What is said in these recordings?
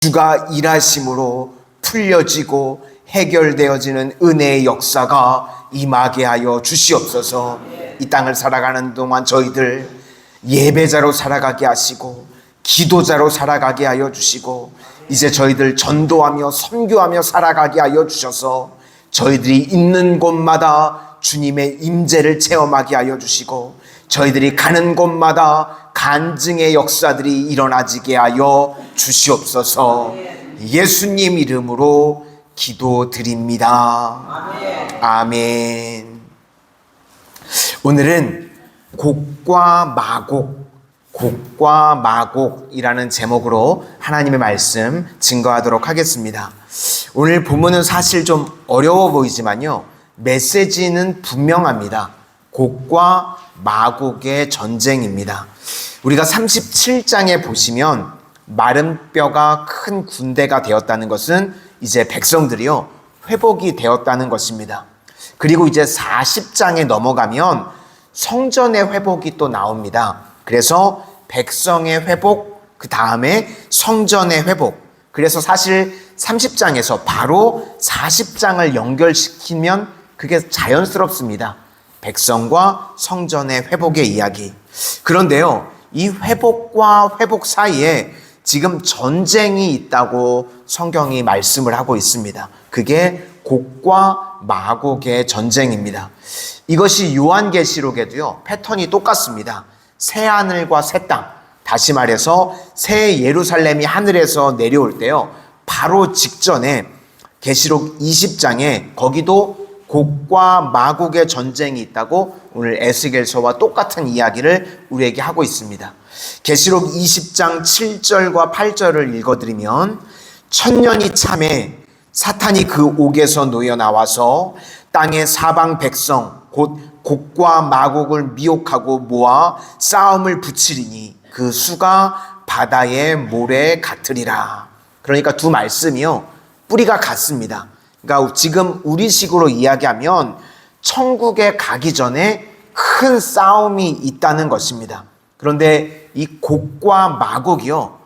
주가 일하심으로 풀려지고 해결되어지는 은혜의 역사가 임하게 하여 주시옵소서. 이 땅을 살아가는 동안 저희들 예배자로 살아가게 하시고 기도자로 살아가게 하여 주시고, 이제 저희들 전도하며 선교하며 살아가게 하여 주셔서 저희들이 있는 곳마다 주님의 임재를 체험하게 하여 주시고, 저희들이 가는 곳마다 간증의 역사들이 일어나지게 하여 주시옵소서. 예수님 이름으로 기도드립니다. 아멘. 오늘은 곡과 마곡이라는 제목으로 하나님의 말씀 증거하도록 하겠습니다. 오늘 본문은 사실 좀 어려워 보이지만요, 메시지는 분명합니다. 곡과 마곡의 전쟁입니다. 우리가 37장에 보시면 마른 뼈가 큰 군대가 되었다는 것은 이제 백성들이요 회복이 되었다는 것입니다. 그리고 이제 40장에 넘어가면 성전의 회복이 또 나옵니다. 그래서 백성의 회복, 그 다음에 성전의 회복. 그래서 사실 30장에서 바로 40장을 연결시키면 그게 자연스럽습니다. 백성과 성전의 회복의 이야기. 그런데요, 이 회복과 회복 사이에 지금 전쟁이 있다고 성경이 말씀을 하고 있습니다. 그게 곡과 마곡의 전쟁입니다. 이것이 요한계시록에도요 패턴이 똑같습니다. 새 하늘과 새 땅, 다시 말해서 새 예루살렘이 하늘에서 내려올 때요, 바로 직전에 계시록 20장에 거기도 곡과 마곡의 전쟁이 있다고 오늘 에스겔서와 똑같은 이야기를 우리에게 하고 있습니다. 계시록 20장 7절과 8절을 읽어드리면, 천년이 참에 사탄이 그 옥에서 놓여 나와서 땅의 사방 백성 곧 곡과 마곡을 미혹하고 모아 싸움을 붙이리니 그 수가 바다의 모래 같으리라. 그러니까 두 말씀이요 뿌리가 같습니다. 그러니까 지금 우리식으로 이야기하면 천국에 가기 전에 큰 싸움이 있다는 것입니다. 그런데 이 곡과 마곡이요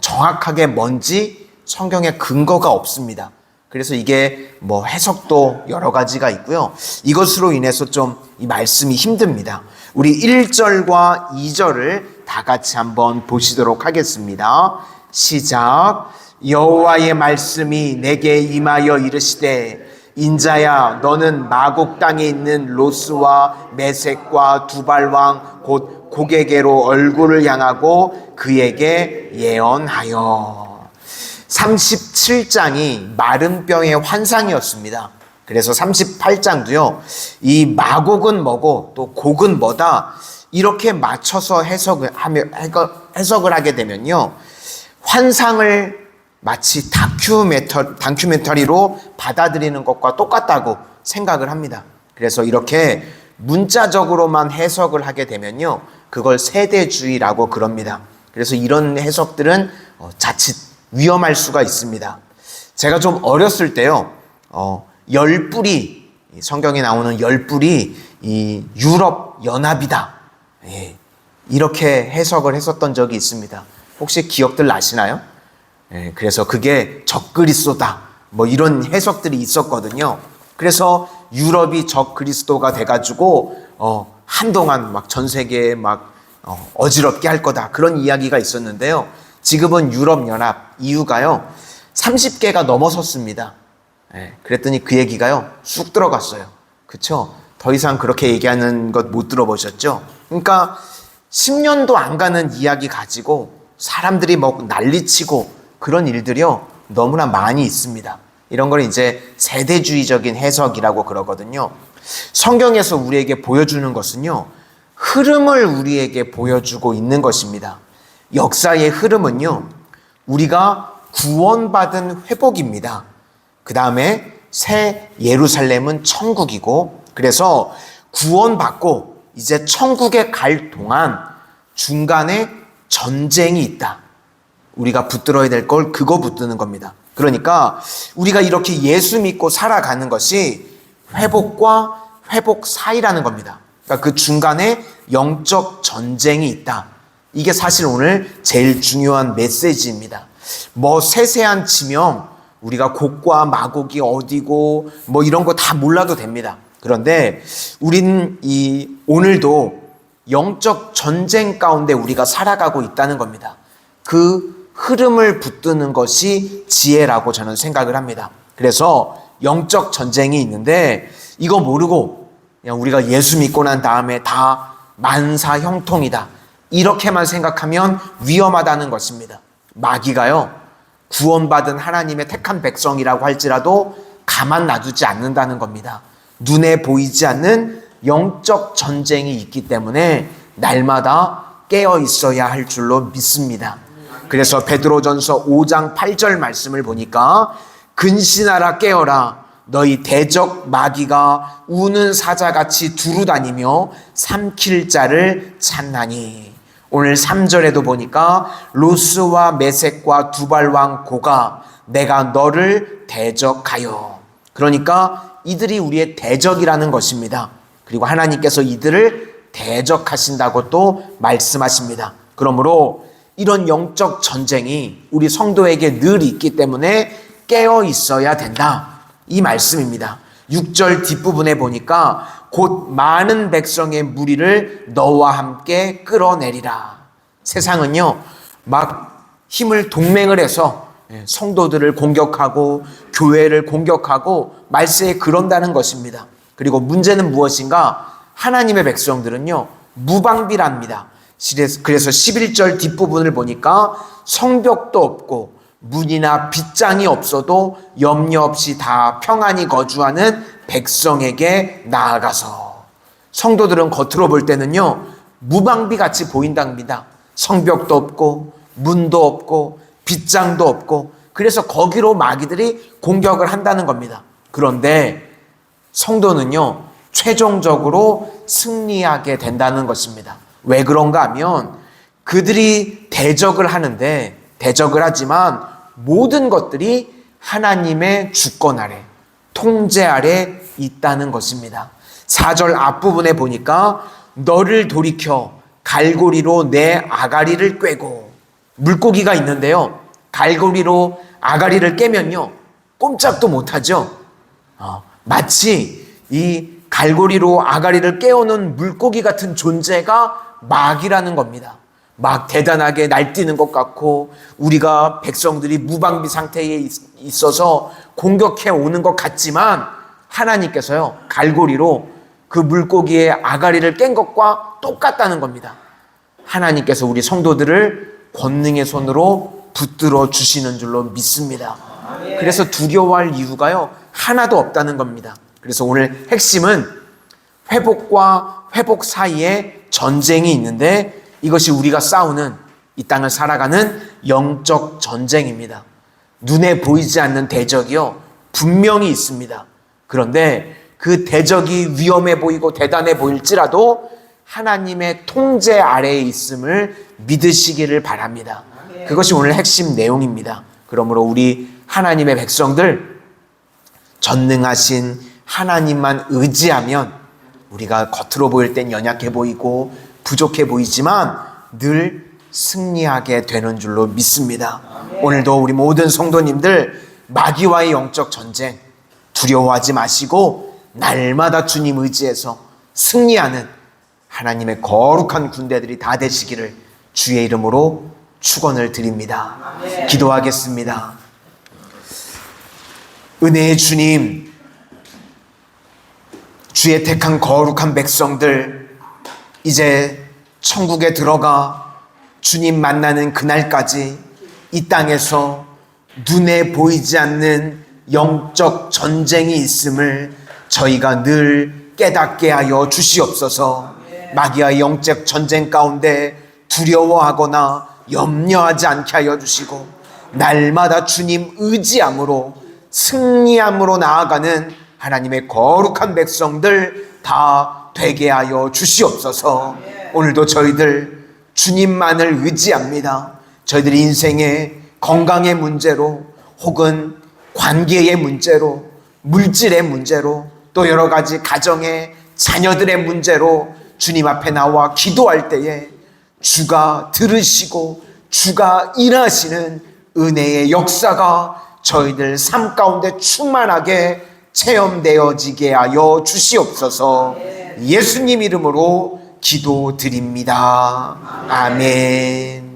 정확하게 뭔지 성경에 근거가 없습니다. 그래서 이게 해석도 여러 가지가 있고요, 이것으로 인해서 좀 이 말씀이 힘듭니다. 우리 1절과 2절을 다 같이 한번 보시도록 하겠습니다. 시작. 여호와의 말씀이 내게 임하여 이르시되, 인자야 너는 마곡 땅에 있는 로스와 메섹과 두발왕 곧 곡에게로 얼굴을 향하고 그에게 예언하여. 37장이 마른 뼈의 환상이었습니다. 그래서 38장도요 이 마곡은 뭐고 또 곡은 뭐다, 이렇게 맞춰서 해석을 하게 되면요, 환상을 마치 다큐멘터리로 받아들이는 것과 똑같다고 생각을 합니다. 그래서 이렇게 문자적으로만 해석을 하게 되면요, 그걸 세대주의라고 그럽니다. 그래서 이런 해석들은 자칫 위험할 수가 있습니다. 제가 좀 어렸을 때요, 열뿔이, 성경에 나오는 열뿔이 이 유럽 연합이다, 이렇게 해석을 했었던 적이 있습니다. 혹시 기억들 나시나요? 그래서 그게 적그리스도다, 이런 해석들이 있었거든요. 그래서 유럽이 적그리스도가 돼가지고 한동안 막 전 세계에 어지럽게 할 거다, 그런 이야기가 있었는데요. 지금은 유럽연합 EU가요 30개가 넘어섰습니다. 그랬더니 그 얘기가요 쑥 들어갔어요. 그쵸? 더 이상 그렇게 얘기하는 것 못 들어보셨죠? 그러니까 10년도 안 가는 이야기 가지고 사람들이 난리치고 그런 일들이요 너무나 많이 있습니다. 이런 걸 이제 세대주의적인 해석이라고 그러거든요. 성경에서 우리에게 보여주는 것은요, 흐름을 우리에게 보여주고 있는 것입니다. 역사의 흐름은요, 우리가 구원받은 회복입니다. 그 다음에 새 예루살렘은 천국이고, 그래서 구원받고 이제 천국에 갈 동안 중간에 전쟁이 있다. 우리가 붙들어야 될 걸 그거 붙드는 겁니다. 그러니까 우리가 이렇게 예수 믿고 살아가는 것이 회복과 회복 사이라는 겁니다. 그러니까 그 중간에 영적 전쟁이 있다. 이게 사실 오늘 제일 중요한 메시지입니다. 뭐 세세한 지명, 우리가 곡과 마곡이 어디고 뭐 이런 거 다 몰라도 됩니다. 그런데 우린 오늘도 영적 전쟁 가운데 우리가 살아가고 있다는 겁니다. 그 흐름을 붙드는 것이 지혜라고 저는 생각을 합니다. 그래서 영적 전쟁이 있는데 이거 모르고 그냥 우리가 예수 믿고 난 다음에 다 만사 형통이다, 이렇게만 생각하면 위험하다는 것입니다. 마귀가요, 구원받은 하나님의 택한 백성이라고 할지라도 가만 놔두지 않는다는 겁니다. 눈에 보이지 않는 영적 전쟁이 있기 때문에 날마다 깨어 있어야 할 줄로 믿습니다. 그래서 베드로전서 5장 8절 말씀을 보니까 근신하라 깨어라, 너희 대적 마귀가 우는 사자같이 두루다니며 삼킬 자를 찾나니. 오늘 3절에도 보니까 로스와 메섹과 두발왕 고가 내가 너를 대적하여. 그러니까 이들이 우리의 대적이라는 것입니다. 그리고 하나님께서 이들을 대적하신다고 또 말씀하십니다. 그러므로 이런 영적 전쟁이 우리 성도에게 늘 있기 때문에 깨어 있어야 된다, 이 말씀입니다. 6절 뒷부분에 보니까 곧 많은 백성의 무리를 너와 함께 끌어내리라. 세상은요, 막 힘을 동맹을 해서 성도들을 공격하고 교회를 공격하고 말세에 그런다는 것입니다. 그리고 문제는 무엇인가? 하나님의 백성들은요, 무방비랍니다. 그래서 11절 뒷부분을 보니까 성벽도 없고 문이나 빗장이 없어도 염려 없이 다 평안히 거주하는 백성에게 나아가서. 성도들은 겉으로 볼 때는요, 무방비같이 보인답니다. 성벽도 없고 문도 없고 빗장도 없고, 그래서 거기로 마귀들이 공격을 한다는 겁니다. 그런데 성도는요, 최종적으로 승리하게 된다는 것입니다. 왜 그런가 하면 그들이 대적을 하는데, 대적을 하지만 모든 것들이 하나님의 주권 아래, 통제 아래 있다는 것입니다. 4절 앞부분에 보니까 너를 돌이켜 갈고리로 내 아가리를 꿰고. 물고기가 있는데요, 갈고리로 아가리를 깨면요 꼼짝도 못하죠. 마치 이 갈고리로 아가리를 깨우는 물고기 같은 존재가 마귀라는 겁니다. 막 대단하게 날뛰는 것 같고 우리가 백성들이 무방비 상태에 있어서 공격해 오는 것 같지만 하나님께서요, 갈고리로 그 물고기의 아가리를 깬 것과 똑같다는 겁니다. 하나님께서 우리 성도들을 권능의 손으로 붙들어 주시는 줄로 믿습니다. 그래서 두려워할 이유가요, 하나도 없다는 겁니다. 그래서 오늘 핵심은 회복과 회복 사이에 전쟁이 있는데, 이것이 우리가 싸우는 이 땅을 살아가는 영적 전쟁입니다. 눈에 보이지 않는 대적이요, 분명히 있습니다. 그런데 그 대적이 위험해 보이고 대단해 보일지라도 하나님의 통제 아래에 있음을 믿으시기를 바랍니다. 그것이 오늘 핵심 내용입니다. 그러므로 우리 하나님의 백성들, 전능하신 하나님만 의지하면 우리가 겉으로 보일 땐 연약해 보이고 부족해 보이지만 늘 승리하게 되는 줄로 믿습니다. 오늘도 우리 모든 성도님들, 마귀와의 영적 전쟁 두려워하지 마시고 날마다 주님 의지해서 승리하는 하나님의 거룩한 군대들이 다 되시기를 주의 이름으로 축원을 드립니다. 기도하겠습니다. 은혜의 주님, 주의 택한 거룩한 백성들, 이제 천국에 들어가 주님 만나는 그날까지 이 땅에서 눈에 보이지 않는 영적 전쟁이 있음을 저희가 늘 깨닫게 하여 주시옵소서. 마귀와의 영적 전쟁 가운데 두려워하거나 염려하지 않게 하여 주시고 날마다 주님 의지함으로 승리함으로 나아가는 하나님의 거룩한 백성들 다 되게 하여 주시옵소서. 오늘도 저희들 주님만을 의지합니다. 저희들이 인생의 건강의 문제로 혹은 관계의 문제로, 물질의 문제로, 또 여러 가지 가정의 자녀들의 문제로 주님 앞에 나와 기도할 때에 주가 들으시고 주가 일하시는 은혜의 역사가 저희들 삶 가운데 충만하게 체험되어지게 하여 주시옵소서. 예수님 이름으로 기도드립니다. 아멘.